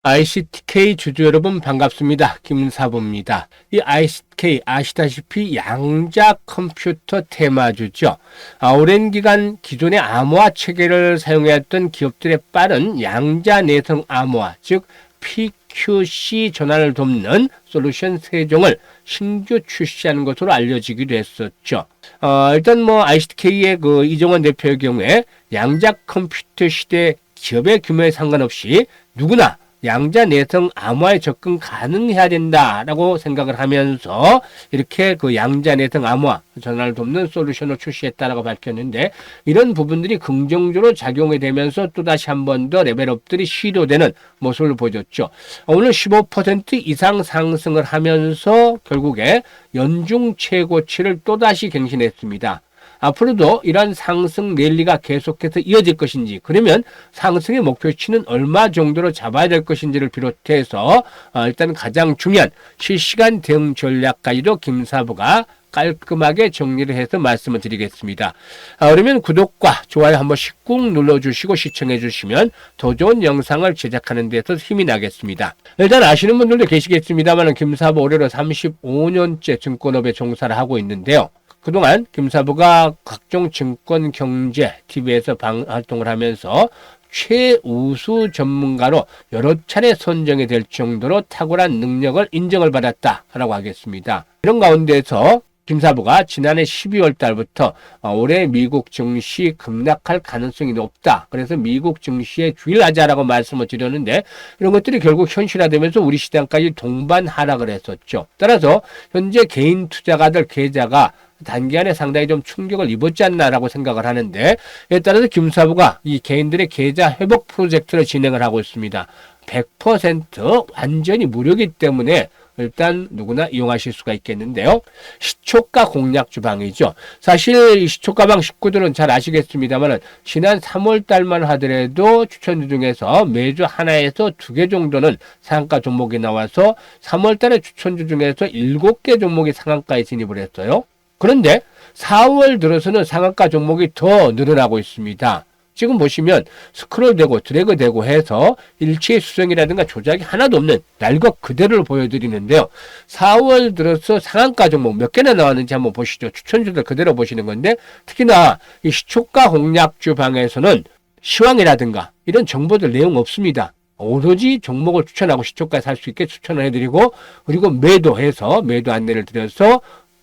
ICTK 주주 여러분 반갑습니다. 김사부입니다. 이 ICTK 아시다시피 양자 컴퓨터 테마주죠. 오랜 기간 기존의 암호화 체계를 사용해왔던 기업들의 빠른 양자 내성 암호화, 즉 PQC 전환을 돕는 솔루션 3종을 신규 출시하는 것으로 알려지기도 했었죠. 일단 ICTK의 이정원 대표의 경우에 양자 컴퓨터 시대 기업의 규모에 상관없이 누구나 양자 내성 암호화에 접근 가능해야 된다라고 생각을 하면서 이렇게 양자 내성 암호화 전환을 돕는 솔루션을 출시했다라고 밝혔는데, 이런 부분들이 긍정적으로 작용이 되면서 또다시 한 번 더 레벨업들이 시도되는 모습을 보여줬죠. 오늘 15% 이상 상승을 하면서 결국에 연중 최고치를 또다시 갱신했습니다. 앞으로도 이러한 상승 랠리가 계속해서 이어질 것인지, 그러면 상승의 목표치는 얼마 정도로 잡아야 될 것인지를 비롯해서 일단 가장 중요한 실시간 대응 전략까지도 김사부가 깔끔하게 정리를 해서 말씀을 드리겠습니다. 그러면 구독과 좋아요 한 번씩 꾹 눌러주시고 시청해 주시면 더 좋은 영상을 제작하는 데서 힘이 나겠습니다. 일단 아시는 분들도 계시겠습니다만 김사부 올해로 35년째 증권업에 종사를 하고 있는데요. 그동안 김사부가 각종 증권 경제 TV에서 활동을 하면서 최우수 전문가로 여러 차례 선정이 될 정도로 탁월한 능력을 인정을 받았다라고 하겠습니다. 이런 가운데서 김사부가 지난해 12월 달부터 올해 미국 증시 급락할 가능성이 높다, 그래서 미국 증시에 주의를 하자라고 말씀을 드렸는데, 이런 것들이 결국 현실화되면서 우리 시장까지 동반 하락을 했었죠. 따라서 현재 개인 투자가들 계좌가 단기간에 상당히 좀 충격을 입었지 않나라고 생각을 하는데, 이에 따라서 김사부가 이 개인들의 계좌 회복 프로젝트를 진행을 하고 있습니다. 100% 완전히 무료이기 때문에 일단 누구나 이용하실 수가 있겠는데요. 시초가 공략 주방이죠. 사실 이 시초가방 식구들은 잘 아시겠습니다만 지난 3월 달만 하더라도 추천주 중에서 매주 하나에서 2개 정도는 상한가 종목이 나와서 3월 달에 추천주 중에서 7개 종목이 상한가에 진입을 했어요. 그런데 4월 들어서는 상한가 종목이 더 늘어나고 있습니다. 지금 보시면 스크롤되고 드래그되고 해서 일체 수정이라든가 조작이 하나도 없는 날것 그대로를 보여드리는데요. 4월 들어서 상한가 종목 몇 개나 나왔는지 한번 보시죠. 추천주들 그대로 보시는 건데, 특히나 이 시초가 공략주 방에서는 시황이라든가 이런 정보들 내용 없습니다. 오로지 종목을 추천하고 시초가에 살 수 있게 추천을 해드리고, 그리고 매도해서 매도 안내를 드려서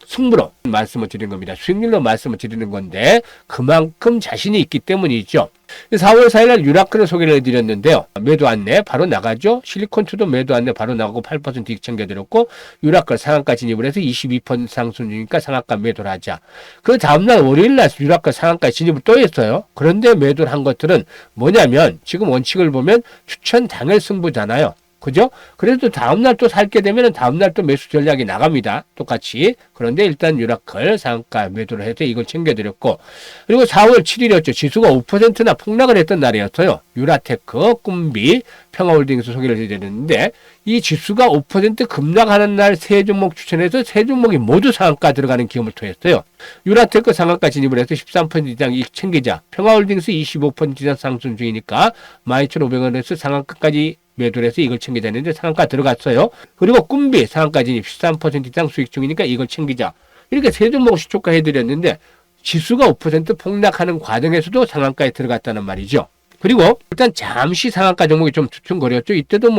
승부로 말씀을 드리는 겁니다. 수익률로 말씀을 드리는 건데 그만큼 자신이 있기 때문이죠. 4월 4일날 유라크를 소개를 해드렸는데요. 매도 안내 바로 나가죠. 실리콘투도 매도 안내 바로 나가고 8% 이익 챙겨드렸고, 유라크 상한가 진입을 해서 22% 상승 중이니까 상한가 매도를 하자. 그 다음날 월요일날 유라크 상한가 진입을 또 했어요. 그런데 매도를 한 것들은 뭐냐면, 지금 원칙을 보면 추천 당일 승부잖아요. 그죠? 그래도 다음날 또 살게 되면 다음날 또 매수 전략이 나갑니다. 똑같이. 그런데 일단 유라클 상한가 매도를 해서 이걸 챙겨드렸고, 그리고 4월 7일이었죠. 지수가 5%나 폭락을 했던 날이었어요. 유라테크, 꿈비, 평화홀딩스 소개를 해드렸는데, 이 지수가 5% 급락하는 날 세 종목 추천해서 세 종목이 모두 상한가 들어가는 기업을 토했어요. 유라테크 상한가 진입을 해서 13% 이상 이익 챙기자. 평화홀딩스 25% 이상 상승 중이니까 12,500원에서 상한가까지 매도를 해서 이걸 챙기자 했는데 상한가 들어갔어요. 그리고 꿈비 상한가 진입 13% 이상 수익 중이니까 이걸 챙기자. 이렇게 세 종목 시초가 해드렸는데 지수가 5% 폭락하는 과정에서도 상한가에 들어갔다는 말이죠. 그리고 일단 잠시 상한가 종목이 좀 주춤거렸죠. 이때도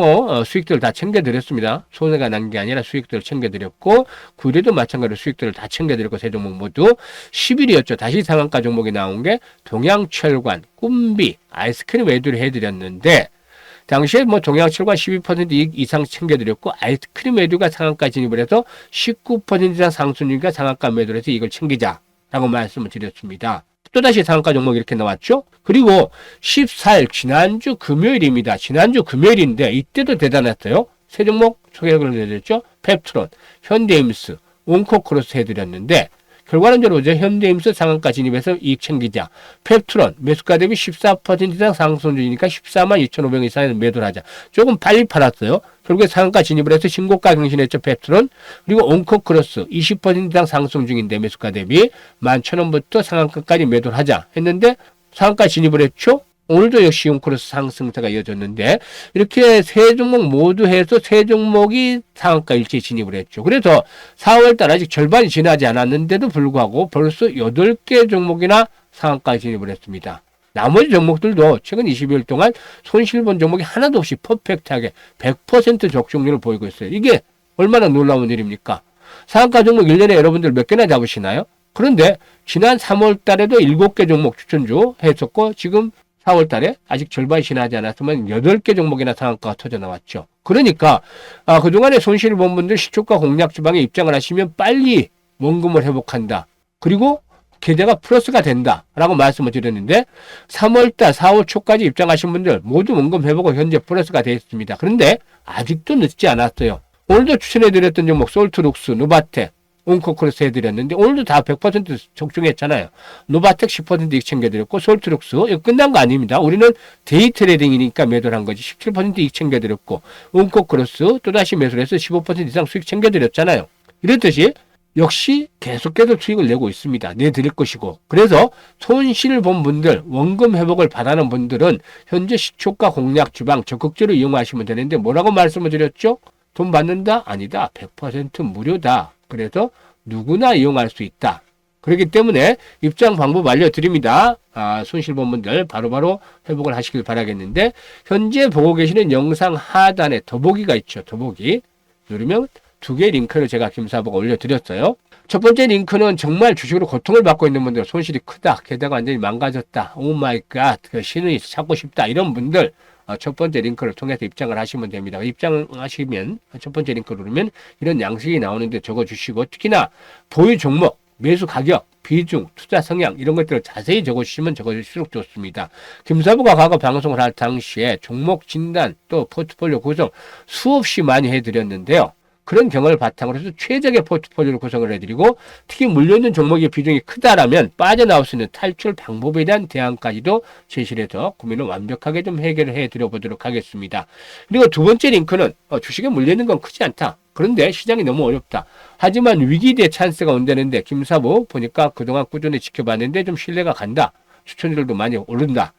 수익들을 다 챙겨드렸습니다. 손해가 난 게 아니라 수익들을 챙겨드렸고, 구일에도 마찬가지로 수익들을 다 챙겨드렸고, 세 종목 모두 10일이었죠. 다시 상한가 종목이 나온 게 동양철관, 꿈비, 아이스크림 매도를 해드렸는데, 당시에 동양철관 12% 이익 이상 챙겨드렸고, 아이스크림 매도가 상한가 진입을 해서 19% 이상 상승률과 상한가 매도를 해서 이걸 챙기자라고 말씀을 드렸습니다. 또다시 상한가 종목이 이렇게 나왔죠. 그리고 14일 지난주 금요일입니다. 지난주 금요일인데 이때도 대단했어요. 세 종목 소개를 해드렸죠. 펩트론, 현대임스, 온코크로스 해드렸는데 결과론적으로 현대임스 상한가 진입해서 이익 챙기자. 펩트론 매수가 대비 14% 이상 상승 중이니까 14만 2,500원 이상에서 매도를 하자. 조금 빨리 팔았어요. 결국에 상한가 진입을 해서 신고가 경신했죠. 펩트론. 그리고 온코크로스 20% 이상 상승 중인데 매수가 대비 11,000원부터 상한가까지 매도를 하자 했는데 상한가 진입을 했죠. 오늘도 역시 융크로스 상승세가 이어졌는데 이렇게 세 종목 모두 해서 세 종목이 상한가 일찍 진입을 했죠. 그래서 4월달 아직 절반이 지나지 않았는데도 불구하고 벌써 8개 종목이나 상한가에 진입을 했습니다. 나머지 종목들도 최근 20일 동안 손실 본 종목이 하나도 없이 퍼펙트하게 100% 적중률을 보이고 있어요. 이게 얼마나 놀라운 일입니까? 상한가 종목 1년에 여러분들 몇 개나 잡으시나요? 그런데 지난 3월 달에도 7개 종목 추천주 했었고 지금 4월 달에 아직 절반이 지나지 않았으면 8개 종목이나 상한가가 터져 나왔죠. 그러니까 그동안에 손실을 본 분들 시초가 공략 주방에 입장을 하시면 빨리 원금을 회복한다. 그리고 계좌가 플러스가 된다라고 말씀을 드렸는데 3월달 4월 초까지 입장하신 분들 모두 원금 회복은 현재 플러스가 되어 있습니다. 그런데 아직도 늦지 않았어요. 오늘도 추천해드렸던 종목 솔트룩스, 누바텍, 온코크로스 해드렸는데 오늘도 다 100% 적중했잖아요. 노바텍 10% 이익 챙겨드렸고 솔트룩스 이거 끝난 거 아닙니다. 우리는 데이 트레이딩이니까 매도를 한 거지. 17% 이익 챙겨드렸고 온코크로스 또다시 매수를 해서 15% 이상 수익 챙겨드렸잖아요. 이렇듯이 역시 계속해서 수익을 내고 있습니다. 내드릴 것이고. 그래서 손실을 본 분들, 원금 회복을 바라는 분들은 현재 시초가 공략 주방 적극적으로 이용하시면 되는데 뭐라고 말씀을 드렸죠? 돈 받는다? 아니다. 100% 무료다. 그래서 누구나 이용할 수 있다. 그렇기 때문에 입장 방법 알려드립니다. 손실 본 분들 바로바로 회복을 하시길 바라겠는데 현재 보고 계시는 영상 하단에 더보기가 있죠. 더보기 누르면 2개 링크를 제가 김사부가 올려드렸어요. 첫 번째 링크는 정말 주식으로 고통을 받고 있는 분들, 손실이 크다, 게다가 완전히 망가졌다, 오 마이 갓, 신의 찾고 싶다 이런 분들 첫 번째 링크를 통해서 입장을 하시면 됩니다. 입장하시면 첫 번째 링크 누르면 이런 양식이 나오는데 적어주시고 특히나 보유 종목, 매수 가격, 비중, 투자 성향 이런 것들을 자세히 적어주시면 적어주실수록 좋습니다. 김사부가 과거 방송을 할 당시에 종목 진단 또 포트폴리오 구성 수없이 많이 해드렸는데요. 그런 경험을 바탕으로 해서 최적의 포트폴리오를 구성을 해드리고 특히 물려있는 종목의 비중이 크다라면 빠져나올 수 있는 탈출 방법에 대한 대안까지도 제시를 해서 고민을 완벽하게 좀 해결을 해드려보도록 하겠습니다. 그리고 두 번째 링크는 주식에 물려있는 건 크지 않다. 그런데 시장이 너무 어렵다. 하지만 위기대 찬스가 온다는데 김사부 보니까 그동안 꾸준히 지켜봤는데 좀 신뢰가 간다. 추천율도 많이 오른다.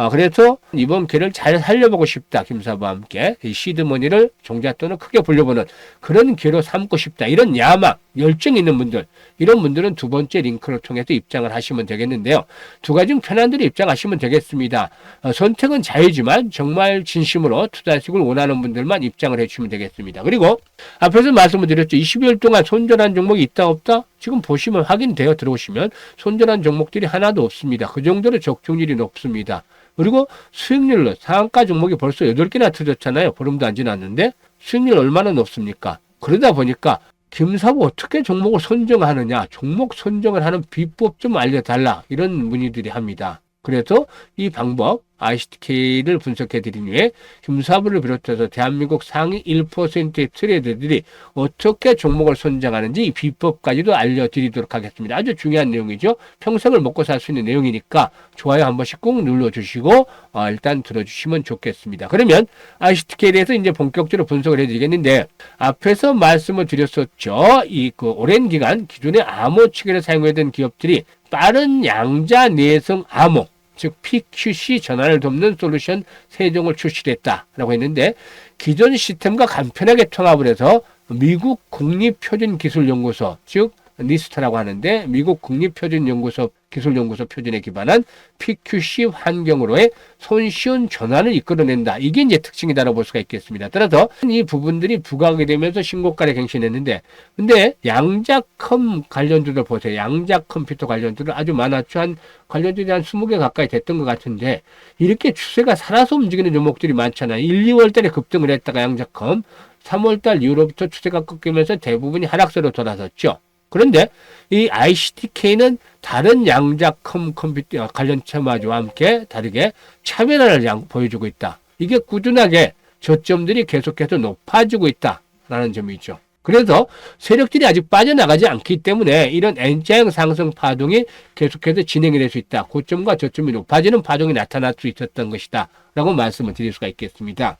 그래서 이번 기회를 잘 살려보고 싶다. 김사부와 함께 이 시드머니를 종잣돈을 크게 불려보는 그런 기회로 삼고 싶다. 이런 야망, 열정 있는 분들, 이런 분들은 두 번째 링크를 통해서 입장을 하시면 되겠는데요. 두 가지 중 편한 대로 입장하시면 되겠습니다. 선택은 자유지만 정말 진심으로 투자식을 원하는 분들만 입장을 해주시면 되겠습니다. 그리고 앞에서 말씀을 드렸죠. 20일 동안 손절한 종목이 있다 없다? 지금 보시면 확인되어 들어오시면 손절한 종목들이 하나도 없습니다. 그 정도로 적중률이 높습니다. 그리고 수익률로 상한가 종목이 벌써 8개나 터졌잖아요. 보름도 안 지났는데 수익률 얼마나 높습니까? 그러다 보니까 김사부 어떻게 종목을 선정하느냐, 종목 선정을 하는 비법 좀 알려달라 이런 문의들이 합니다. 그래서 이 방법 ICTK를 분석해 드린 후에 김사부를 비롯해서 대한민국 상위 1%의 트레이더들이 어떻게 종목을 선정하는지 이 비법까지도 알려드리도록 하겠습니다. 아주 중요한 내용이죠. 평생을 먹고 살 수 있는 내용이니까 좋아요 한 번씩 꼭 눌러주시고 일단 들어주시면 좋겠습니다. 그러면 ICTK에 대해서 이제 본격적으로 분석을 해드리겠는데 앞에서 말씀을 드렸었죠. 이 오랜 기간 기존의 암호 체계를 사용하던 기업들이 빠른 양자 내성 암호 즉 PQC 전환을 돕는 솔루션 3종을 출시했다라고 했는데 기존 시스템과 간편하게 통합을 해서 미국 국립표준기술연구소 즉 니스트라고 하는데 미국 국립표준연구소 기술연구소 표준에 기반한 PQC 환경으로의 손쉬운 전환을 이끌어낸다. 이게 이제 특징이다라고 볼 수가 있겠습니다. 따라서 이 부분들이 부각이 되면서 신고가를 갱신했는데 근데 양자컴 관련주들 보세요. 양자컴퓨터 관련주들 아주 많았죠. 한 관련주들이 한 20개 가까이 됐던 것 같은데 이렇게 추세가 살아서 움직이는 종목들이 많잖아요. 1, 2월 달에 급등을 했다가 양자컴 3월 달 이후로부터 추세가 꺾이면서 대부분이 하락세로 돌아섰죠. 그런데 이 ICTK는 다른 양자컴 컴퓨터 관련 테마주와 함께 다르게 차별화를 보여주고 있다. 이게 꾸준하게 저점들이 계속해서 높아지고 있다라는 점이죠. 그래서 세력들이 아직 빠져나가지 않기 때문에 이런 N자형 상승 파동이 계속해서 진행이 될 수 있다. 고점과 저점이 높아지는 파동이 나타날 수 있었던 것이다 라고 말씀을 드릴 수가 있겠습니다.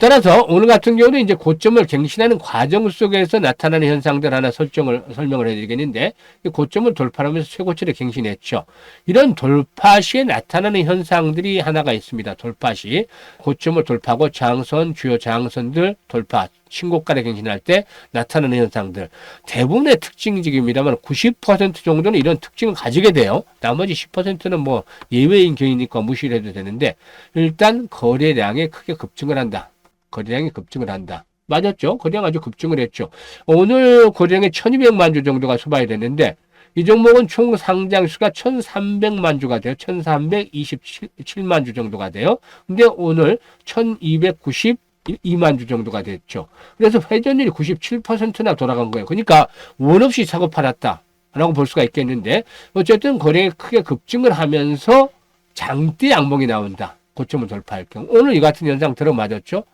따라서 오늘 같은 경우는 이제 고점을 갱신하는 과정 속에서 나타나는 현상들 하나 설명을 해드리겠는데, 고점을 돌파하면서 최고치를 갱신했죠. 이런 돌파 시에 나타나는 현상들이 하나가 있습니다. 돌파 시 고점을 돌파하고 장선, 주요 장선들 돌파, 신고가를 갱신할 때 나타나는 현상들, 대부분의 특징적입니다만 90% 정도는 이런 특징을 가지게 돼요. 나머지 10%는 뭐 예외인 경우니까 무시를 해도 되는데, 일단 거래량이 크게 급증을 한다. 거래량이 급증을 한다. 맞았죠? 거래량 아주 급증을 했죠. 오늘 거래량이 1200만 주 정도가 소발이 됐는데, 이 종목은 총 상장수가 1300만 주가 돼요. 1327만 주 정도가 돼요. 근데 오늘 1292만 주 정도가 됐죠. 그래서 회전율이 97%나 돌아간 거예요. 그러니까 원 없이 사고 팔았다 라고 볼 수가 있겠는데, 어쨌든 거래가 크게 급증을 하면서 장대 양봉이 나온다. 고점을 돌파할 경우. 오늘 이 같은 현상 들어맞았죠?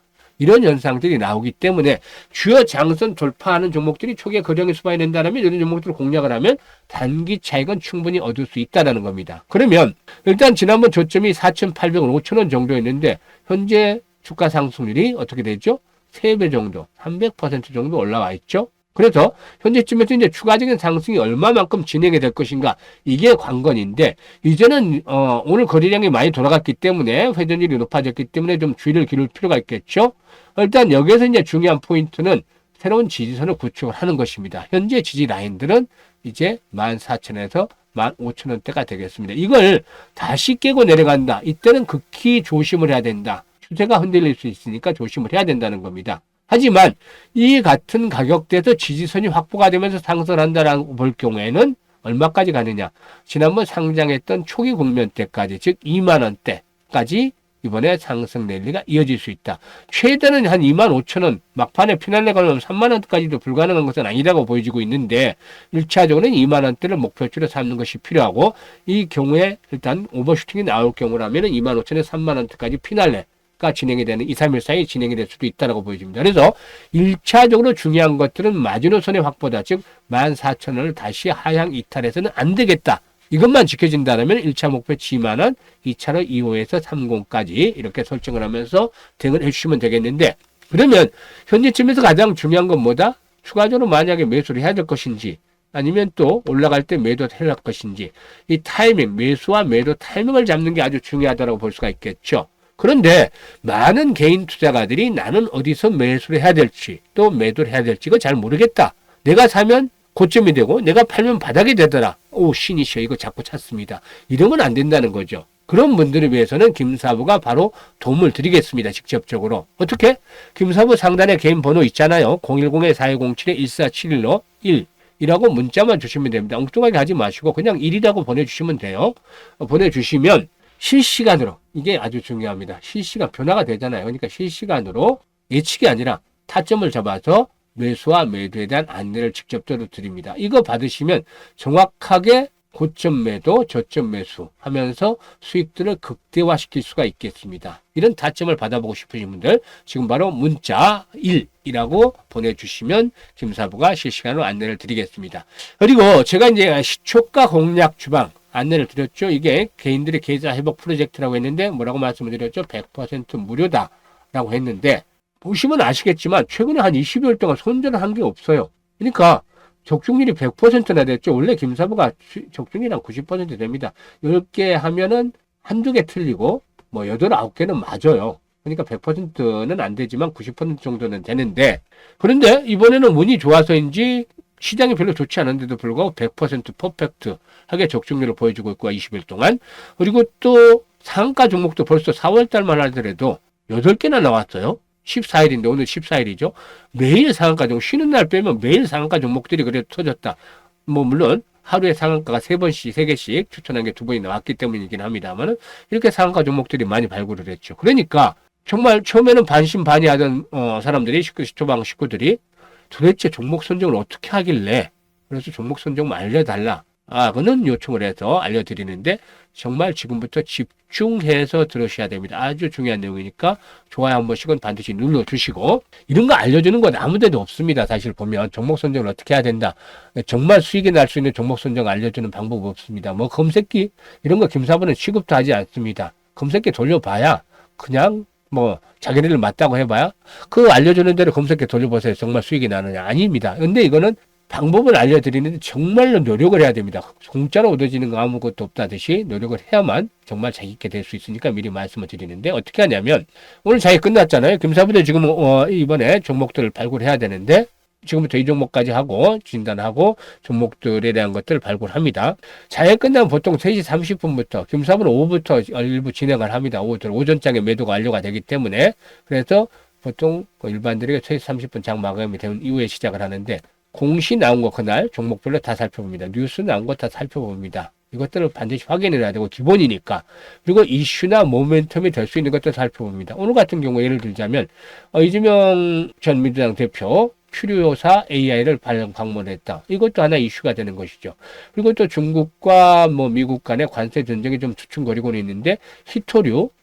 이런 현상들이 나오기 때문에 주요 장선 돌파하는 종목들이 초기에 거래량이 수반이 된다면 이런 종목들을 공략을 하면 단기 차익은 충분히 얻을 수 있다는 겁니다. 그러면 일단 지난번 저점이 4,800원, 5,000원 정도였는데 현재 주가 상승률이 어떻게 되죠? 3배 정도, 300% 정도 올라와 있죠. 그래서 현재쯤에서 이제 추가적인 상승이 얼마만큼 진행이 될 것인가, 이게 관건인데, 이제는 오늘 거래량이 많이 돌아갔기 때문에 회전율이 높아졌기 때문에 좀 주의를 기울일 필요가 있겠죠. 일단 여기에서 이제 중요한 포인트는 새로운 지지선을 구축을 하는 것입니다. 현재 지지 라인들은 이제 14,000원에서 15,000원대가 되겠습니다. 이걸 다시 깨고 내려간다. 이때는 극히 조심을 해야 된다. 추세가 흔들릴 수 있으니까 조심을 해야 된다는 겁니다. 하지만 이 같은 가격대에서 지지선이 확보가 되면서 상승한다라고 볼 경우에는 얼마까지 가느냐? 지난번 상장했던 초기 국면 때까지, 즉 2만 원대까지 이번에 상승 랠리가 이어질 수 있다. 최대는 한 25,000원, 막판에 피날레가 오면 3만 원까지도 불가능한 것은 아니라고 보여지고 있는데, 1차적으로는 2만 원대를 목표치로 삼는 것이 필요하고, 이 경우에 일단 오버슈팅이 나올 경우라면 25,000원에서 3만 원대까지 피날레 가 진행이 되는 2, 3일 사이에 진행이 될 수도 있다고 보여집니다. 그래서 1차적으로 중요한 것들은 마지노선의 확보다, 즉 14,000원을 다시 하향 이탈해서는 안 되겠다. 이것만 지켜진다면 1차 목표치 2만 원, 2차로 25에서 30까지 이렇게 설정을 하면서 대응을 해주시면 되겠는데, 그러면 현재쯤에서 가장 중요한 건 뭐다? 추가적으로 만약에 매수를 해야 될 것인지, 아니면 또 올라갈 때 매도를 해야 할 것인지, 이 타이밍, 매수와 매도 타이밍을 잡는 게 아주 중요하다고 볼 수가 있겠죠. 그런데 많은 개인 투자가들이 나는 어디서 매수를 해야 될지, 또 매도를 해야 될지 이거 잘 모르겠다. 내가 사면 고점이 되고 내가 팔면 바닥이 되더라. 오, 신이시여, 이거 자꾸 찾습니다. 이런 건 안 된다는 거죠. 그런 분들을 위해서는 김사부가 바로 도움을 드리겠습니다. 직접적으로. 어떻게? 김사부 상단에 개인 번호 있잖아요. 010-4207-1471로 1이라고 문자만 주시면 됩니다. 엉뚱하게 하지 마시고 그냥 1이라고 보내주시면 돼요. 보내주시면 실시간으로, 이게 아주 중요합니다. 실시간 변화가 되잖아요. 그러니까 실시간으로 예측이 아니라 타점을 잡아서 매수와 매도에 대한 안내를 직접적으로 드립니다. 이거 받으시면 정확하게 고점 매도, 저점 매수 하면서 수익들을 극대화시킬 수가 있겠습니다. 이런 타점을 받아보고 싶으신 분들 지금 바로 문자 1이라고 보내주시면 김사부가 실시간으로 안내를 드리겠습니다. 그리고 제가 이제 시초가 공략 주방 안내를 드렸죠. 이게 개인들의 계좌 회복 프로젝트라고 했는데 뭐라고 말씀을 드렸죠? 100% 무료다라고 했는데, 보시면 아시겠지만 최근에 한 20여일 동안 손절을 한 게 없어요. 그러니까 적중률이 100%나 됐죠. 원래 김사부가 적중률이 한 90% 됩니다. 10개 하면은 한두 개 틀리고 뭐 8, 9개는 맞아요. 그러니까 100%는 안 되지만 90% 정도는 되는데, 그런데 이번에는 운이 좋아서인지 시장이 별로 좋지 않은데도 불구하고 100% 퍼펙트하게 적중률을 보여주고 있고 20일 동안. 그리고 또 상한가 종목도 벌써 4월달만 하더라도 8개나 나왔어요. 14일인데 오늘 14일이죠. 매일 상한가 종목, 쉬는 날 빼면 매일 상한가 종목들이 그래도 터졌다. 뭐 물론 하루에 상한가가 3번씩, 3개씩 추천한 게 2번이 나왔기 때문이긴 합니다만, 이렇게 상한가 종목들이 많이 발굴을 했죠. 그러니까 정말 처음에는 반신반의하던 사람들이, 초방 식구들이 도대체 종목 선정을 어떻게 하길래, 그래서 종목 선정 알려달라. 그는 요청을 해서 알려드리는데, 정말 지금부터 집중해서 들으셔야 됩니다. 아주 중요한 내용이니까 좋아요 한 번씩은 반드시 눌러주시고, 이런 거 알려주는 건 아무 데도 없습니다. 사실 보면 종목 선정을 어떻게 해야 된다, 정말 수익이 날 수 있는 종목 선정 알려주는 방법 없습니다. 뭐 검색기 이런 거 김사부는 취급도 하지 않습니다. 검색기 돌려봐야 그냥 뭐 자기네들 맞다고 해봐야 그 알려주는 대로 검색해 돌려보세요. 정말 수익이 나느냐? 아닙니다. 근데 이거는 방법을 알려드리는데 정말로 노력을 해야 됩니다. 공짜로 얻어지는 거 아무것도 없다듯이 노력을 해야만 정말 재밌게 될 수 있으니까 미리 말씀을 드리는데 어떻게 하냐면 오늘 자기 끝났잖아요. 금사부대 지금 이번에 종목들을 발굴해야 되는데 지금부터 이 종목까지 하고 진단하고 종목들에 대한 것들을 발굴합니다. 자해 끝나면 보통 3시 30분부터 김사부는 오후부터 일부 진행을 합니다. 오전장에 매도가 완료가 되기 때문에 그래서 보통 일반들에게 3시 30분 장 마감이 된 이후에 시작을 하는데 공시 나온 거 그날 종목별로 다 살펴봅니다. 뉴스 나온 거 다 살펴봅니다. 이것들을 반드시 확인을 해야 되고 기본이니까. 그리고 이슈나 모멘텀이 될 수 있는 것도 살펴봅니다. 오늘 같은 경우 예를 들자면 이재명 전 민주당 대표 추류사 AI를 방문했다. 이것도 하나 이슈가 되는 것이죠. 그리고 또 중국과 미국 간의 관세 전쟁이 좀 주춤거리고는 있는데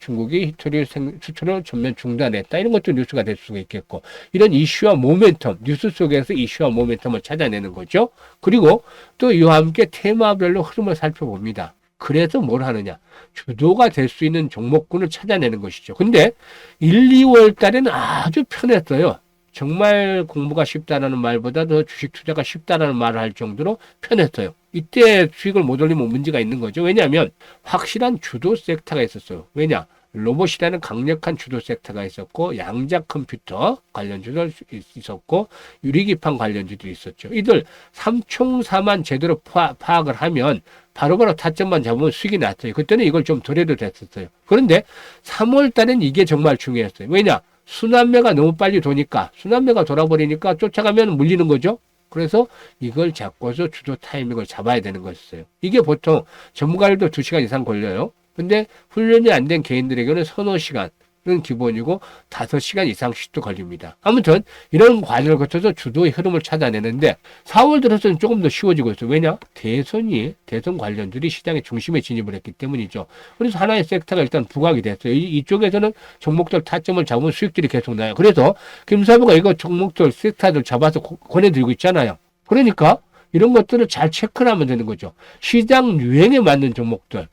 중국이 히토류 수출을 전면 중단했다. 이런 것도 뉴스가 될 수가 있겠고 이런 이슈와 모멘텀, 뉴스 속에서 이슈와 모멘텀을 찾아내는 거죠. 그리고 또 이와 함께 테마별로 흐름을 살펴봅니다. 그래서 뭘 하느냐? 주도가 될 수 있는 종목군을 찾아내는 것이죠. 근데 1, 2월 달에는 아주 편했어요. 정말 공부가 쉽다라는 말보다 더 주식 투자가 쉽다라는 말을 할 정도로 편했어요. 이때 수익을 못 올리면 문제가 있는 거죠. 왜냐하면 확실한 주도 섹터가 있었어요. 왜냐? 로봇이라는 강력한 주도 섹터가 있었고 양자 컴퓨터 관련주도 있었고 유리기판 관련주도 있었죠. 이들 삼총사만 제대로 파악을 하면 바로바로 타점만 잡으면 수익이 났어요. 그때는 이걸 좀 덜 해도 됐었어요. 그런데 3월 달엔 이게 정말 중요했어요. 왜냐? 순환매가 너무 빨리 도니까 순환매가 돌아버리니까 쫓아가면 물리는 거죠. 그래서 이걸 잡고서 주도 타이밍을 잡아야 되는 것이었어요. 이게 보통 전문가들도 2시간 이상 걸려요. 근데 훈련이 안 된 개인들에게는 서너 시간은 기본이고 5시간 이상씩도 걸립니다. 아무튼 이런 과정을 거쳐서 주도의 흐름을 찾아내는데 4월 들어서는 조금 더 쉬워지고 있어요. 왜냐? 대선 관련들이 시장의 중심에 진입을 했기 때문이죠. 그래서 하나의 섹터가 일단 부각이 됐어요. 이쪽에서는 종목들 타점을 잡으면 수익들이 계속 나요. 그래서 김사부가 이거 종목들 섹터들 잡아서 권해드리고 있잖아요. 그러니까 이런 것들을 잘 체크를 하면 되는 거죠. 시장 유행에 맞는 종목들을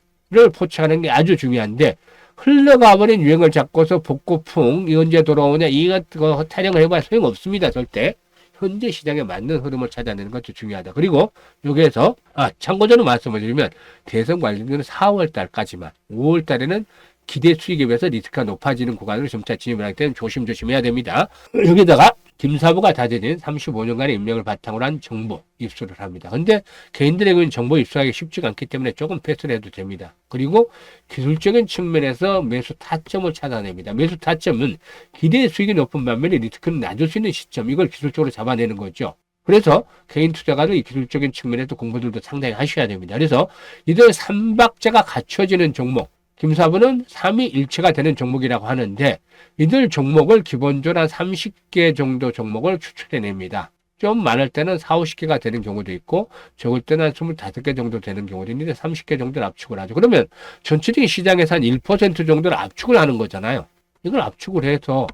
포착하는 게 아주 중요한데 흘러가버린 유행을 잡고서 복고풍 이 언제 돌아오냐 이거 타령을 해봐야 소용없습니다. 절대. 현재 시장에 맞는 흐름을 찾아내는 것도 중요하다. 그리고 여기에서 참고적으로 말씀을 드리면 대선 관련주는 4월 달까지만 5월 달에는 기대 수익에 비해서 리스크가 높아지는 구간으로 점차 진입을 하기 때문에 조심해야 됩니다. 여기다가 김사부가 다져진 35년간의 인명을 바탕으로 한 정보 입수를 합니다. 근데 개인들에게는 정보 입수하기 쉽지가 않기 때문에 조금 패스를 해도 됩니다. 그리고 기술적인 측면에서 매수 타점을 찾아냅니다. 매수 타점은 기대 수익이 높은 반면에 리스크는 낮을 수 있는 시점, 이걸 기술적으로 잡아내는 거죠. 그래서 개인 투자가들 이 기술적인 측면에서 공부들도 상당히 하셔야 됩니다. 그래서 이들 3박자가 갖춰지는 종목, 김사부는 3위일체가 되는 종목이라고 하는데 이들 종목을 기본적으로 한 30개 정도 종목을 추출해냅니다. 좀 많을 때는 4, 50개가 되는 경우도 있고 적을 때는 한 25개 정도 되는 경우도 있는데 30개 정도를 압축을 하죠. 그러면 전체적인 시장에서 한 1% 정도를 압축을 하는 거잖아요. 이걸 압축을 해서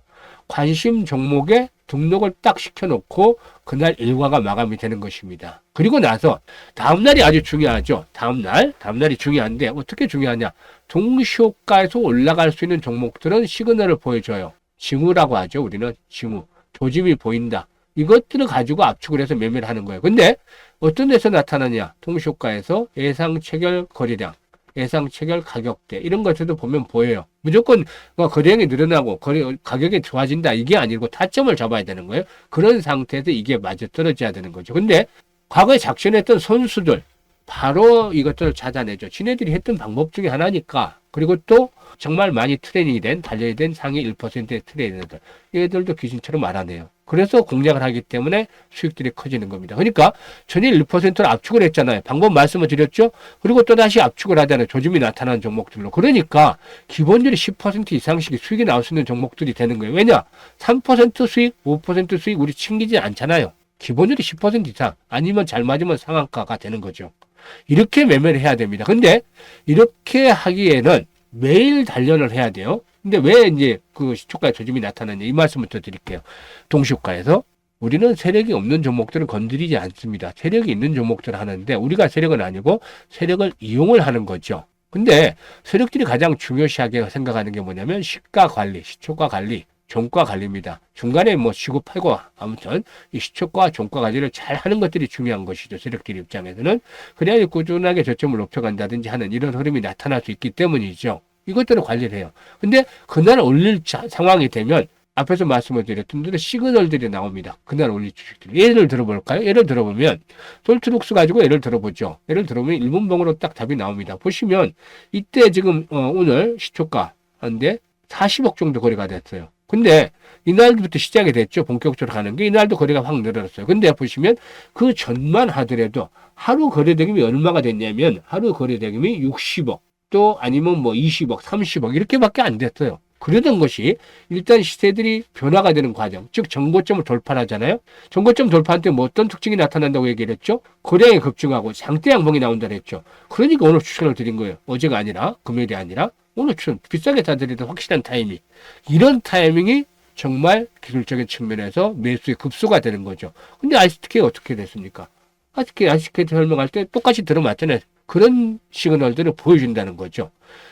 관심 종목에 등록을 딱 시켜놓고 그날 일과가 마감이 되는 것입니다. 그리고 나서 다음날이 아주 중요하죠. 다음날이 중요한데 어떻게 중요하냐. 동시효과에서 올라갈 수 있는 종목들은 시그널을 보여줘요. 징후라고 하죠. 우리는 징후. 조짐이 보인다. 이것들을 가지고 압축을 해서 매매를 하는 거예요. 근데 어떤 데서 나타나냐. 동시효과에서 예상 체결 거래량, 예상 체결 가격대 이런 것들도 보면 보여요. 무조건 거래량이 늘어나고 가격이 좋아진다 이게 아니고 타점을 잡아야 되는 거예요. 그런 상태에서 이게 맞아 떨어져야 되는 거죠. 근데 과거에 작전했던 선수들 바로 이것들을 찾아내죠. 지네들이 했던 방법 중에 하나니까. 그리고 또 정말 많이 트레이닝이 된 달려야 된 상위 1%의 트레이너들 얘들도 귀신처럼 알아내요. 그래서 공략을 하기 때문에 수익들이 커지는 겁니다. 그러니까 전일 1%를 압축을 했잖아요. 방법 말씀을 드렸죠. 그리고 또다시 압축을 하잖아요. 조짐이 나타나는 종목들로. 그러니까 기본적으로 10% 이상씩 수익이 나올 수 있는 종목들이 되는 거예요. 왜냐? 3% 수익, 5% 수익 우리 챙기지 않잖아요. 기본적으로 10% 이상 아니면 잘 맞으면 상한가가 되는 거죠. 이렇게 매매를 해야 됩니다. 근데 이렇게 하기에는 매일 단련을 해야 돼요. 근데 왜 이제 그 시초가의 조짐이 나타나냐 이 말씀을 더 드릴게요. 동시효과에서 우리는 세력이 없는 종목들은 건드리지 않습니다. 세력이 있는 종목들을 하는데 우리가 세력은 아니고 세력을 이용을 하는 거죠. 근데 세력들이 가장 중요시하게 생각하는 게 뭐냐면 시가 관리, 시초가 관리, 종가 관리입니다. 중간에 뭐 쉬고 팔고 아무튼 이 시초가 종가 관리를 잘 하는 것들이 중요한 것이죠. 세력들 입장에서는. 그래야 꾸준하게 저점을 높여간다든지 하는 이런 흐름이 나타날 수 있기 때문이죠. 이것들을 관리를 해요. 근데 그날 올릴 상황이 되면 앞에서 말씀을 드렸던 대로 시그널들이 나옵니다. 그날 올릴 주식들. 예를 들어볼까요? 예를 들어보면 솔트룩스 가지고 예를 들어보죠. 예를 들어보면 일분봉으로 딱 답이 나옵니다. 보시면 이때 지금 오늘 시초가인데 40억 정도 거래가 됐어요. 근데 이날부터 시작이 됐죠. 본격적으로 가는 게 이날도 거래가 확 늘어났어요. 근데 보시면 그 전만 하더라도 하루 거래 대금이 얼마가 됐냐면 하루 거래 대금이 60억 또 아니면 뭐 20억, 30억 이렇게밖에 안 됐어요. 그러던 것이 일단 시세들이 변화가 되는 과정, 즉 정고점을 돌파하잖아요. 정고점 돌파할 때 뭐 어떤 특징이 나타난다고 얘기를 했죠? 거래량이 급증하고 장대 양봉이 나온다고 했죠. 그러니까 오늘 추천을 드린 거예요. 어제가 아니라 금요일이 아니라 오늘 추천 비싸게 사드리던 확실한 타이밍. 이런 타이밍이 정말 기술적인 측면에서 매수의 급소가 되는 거죠. 근데 ICTK 어떻게 됐습니까? ICTK 설명할 때 똑같이 들어맞잖아요. 그런 시그널들을 보여준다는 거죠.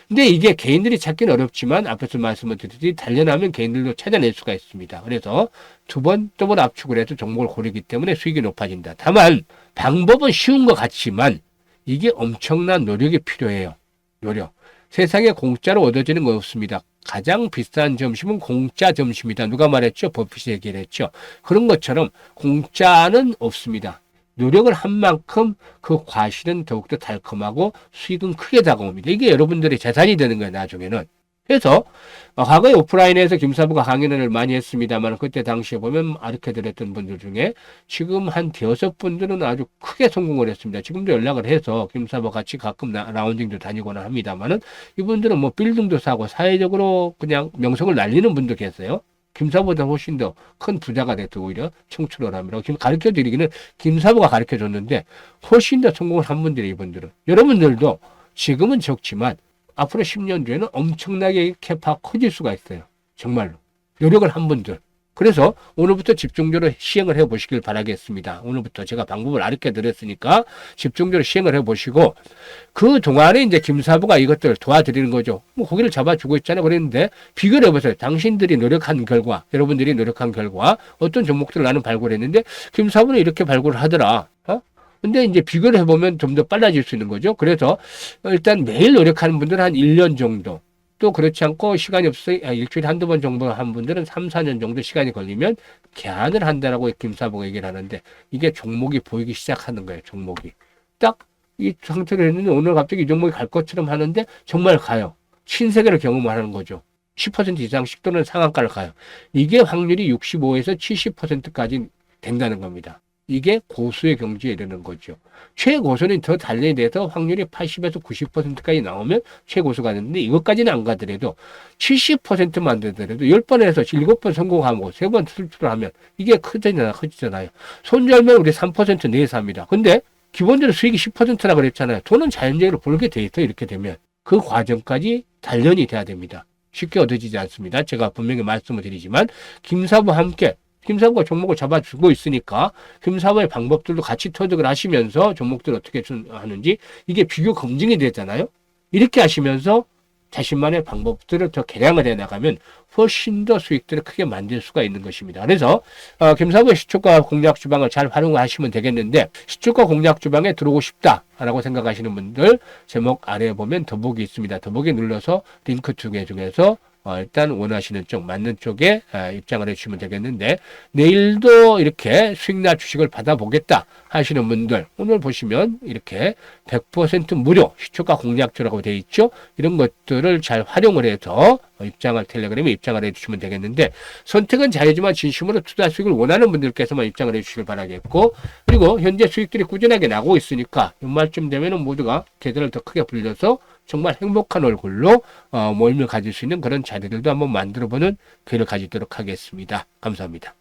근데 이게 개인들이 찾기는 어렵지만 앞에서 말씀을 드렸듯이 단련하면 개인들도 찾아낼 수가 있습니다. 그래서 두 번 더블 압축을 해서 종목을 고르기 때문에 수익이 높아진다. 다만 방법은 쉬운 것 같지만 이게 엄청난 노력이 필요해요. 노력. 세상에 공짜로 얻어지는 거 없습니다. 가장 비싼 점심은 공짜 점심이다. 누가 말했죠? 버핏이 얘기를 했죠. 그런 것처럼 공짜는 없습니다. 노력을 한 만큼 그 과실은 더욱더 달콤하고 수익은 크게 다가옵니다. 이게 여러분들의 재산이 되는 거예요, 나중에는. 그래서 과거에 오프라인에서 김사부가 강연을 많이 했습니다만 그때 당시에 보면 아르케들 했던 분들 중에 지금 한 대여섯 분들은 아주 크게 성공을 했습니다. 지금도 연락을 해서 김사부 같이 가끔 라운딩도 다니거나 합니다만은 이분들은 뭐 빌딩도 사고 사회적으로 그냥 명성을 날리는 분도 계세요. 김사부보다 훨씬 더 큰 부자가 돼서 오히려 청출을 하며 가르쳐 드리기는 김사부가 가르쳐 줬는데 훨씬 더 성공을 한 분들이 이분들은. 여러분들도 지금은 적지만 앞으로 10년 뒤에는 엄청나게 캐파가 커질 수가 있어요. 정말로. 노력을 한 분들. 그래서 오늘부터 집중적으로 시행을 해보시길 바라겠습니다. 오늘부터 제가 방법을 가르쳐 드렸으니까 집중적으로 시행을 해보시고 그 동안에 이제 김사부가 이것들을 도와드리는 거죠. 뭐 고기를 잡아주고 있잖아요. 그랬는데 비교를 해보세요. 당신들이 노력한 결과, 여러분들이 노력한 결과 어떤 종목들을 나는 발굴했는데 김사부는 이렇게 발굴을 하더라. 근데 이제 비교를 해보면 좀 더 빨라질 수 있는 거죠. 그래서 일단 매일 노력하는 분들은 한 1년 정도. 또 그렇지 않고 시간이 없어요. 일주일에 한두 번 정도 한 분들은 3, 4년 정도 시간이 걸리면 개안을 한다라고 김사부가 얘기를 하는데 이게 종목이 보이기 시작하는 거예요. 종목이. 딱 이 상태로 했는데 오늘 갑자기 이 종목이 갈 것처럼 하는데 정말 가요. 신세계를 경험하는 거죠. 10% 이상씩 또는 상한가를 가요. 이게 확률이 65에서 70%까지 된다는 겁니다. 이게 고수의 경지에 이르는 거죠. 최고수는 더 단련이 돼서 확률이 80에서 90%까지 나오면 최고수가 되는데 이것까지는 안 가더라도 70%만 되더라도 10번에서 7번 성공하고 3번 실수를 하면 이게 커지잖아요. 손 열면 우리 3% 내에 삽니다. 근데 기본적으로 수익이 10%라 그랬잖아요. 돈은 자연적으로 벌게 돼 있어요. 이렇게 되면. 그 과정까지 단련이 돼야 됩니다. 쉽게 얻어지지 않습니다. 제가 분명히 말씀을 드리지만 김사부와 함께 김사부가 종목을 잡아주고 있으니까 김사부의 방법들도 같이 터득을 하시면서 종목들 어떻게 하는지 이게 비교 검증이 되잖아요. 이렇게 하시면서 자신만의 방법들을 더 개량을 해나가면 훨씬 더 수익들을 크게 만들 수가 있는 것입니다. 그래서 김사부의 시초가 공략 주방을 잘 활용하시면 되겠는데 시초가 공략 주방에 들어오고 싶다라고 생각하시는 분들 제목 아래에 보면 더보기 있습니다. 더보기 눌러서 링크 2개 중에서 일단 원하시는 쪽, 맞는 쪽에 입장을 해주시면 되겠는데 내일도 이렇게 수익날 주식을 받아보겠다 하시는 분들 오늘 보시면 이렇게 100% 무료 시초가 공략조라고 되어 있죠. 이런 것들을 잘 활용을 해서 텔레그램에 입장을 해주시면 되겠는데 선택은 자유지만 진심으로 투자 수익을 원하는 분들께서만 입장을 해주시길 바라겠고 그리고 현재 수익들이 꾸준하게 나고 있으니까 연말쯤 되면은 모두가 계좌를 더 크게 불려서 정말 행복한 얼굴로 모임을 가질 수 있는 그런 자리들도 한번 만들어보는 기회를 가지도록 하겠습니다. 감사합니다.